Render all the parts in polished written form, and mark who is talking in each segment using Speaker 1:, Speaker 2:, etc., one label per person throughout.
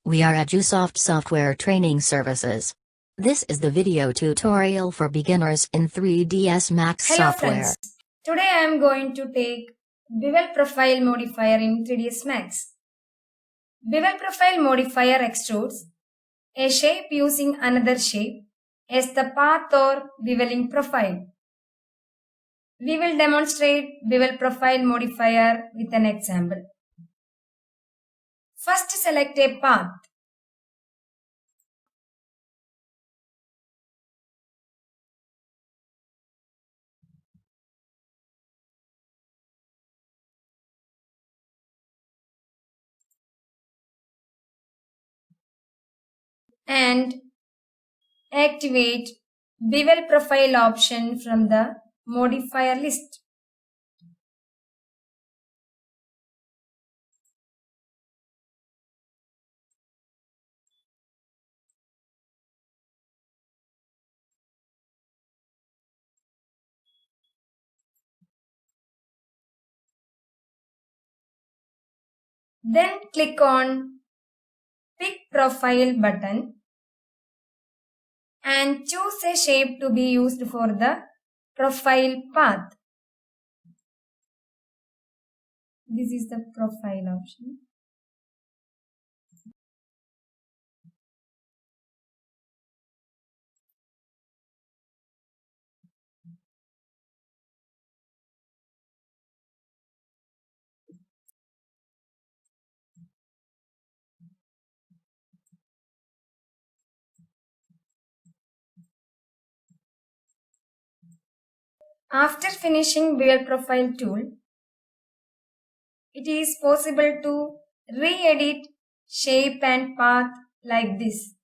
Speaker 1: We are EduSoft Software Training Services. This is the video tutorial for beginners in 3ds Max
Speaker 2: Hello
Speaker 1: software.
Speaker 2: friends, today I am going to take Bevel Profile modifier in 3ds Max. Bevel Profile modifier extrudes a shape using another shape as the path or beveling profile. We will demonstrate Bevel Profile modifier with an example. First, select a path. And activate Bevel Profile option from the modifier list. Then click on Pick Profile button and choose a shape to be used for the profile path. This is the profile option. After finishing Bevel Profile tool, it is possible to re-edit shape and path like this.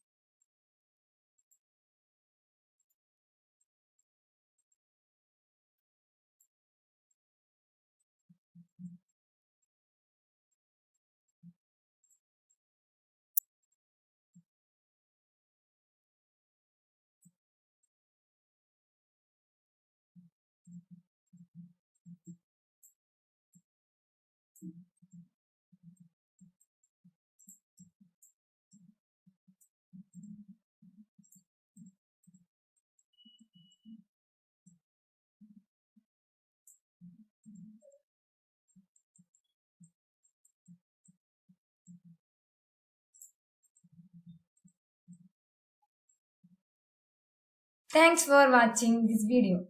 Speaker 2: Thanks for watching this video.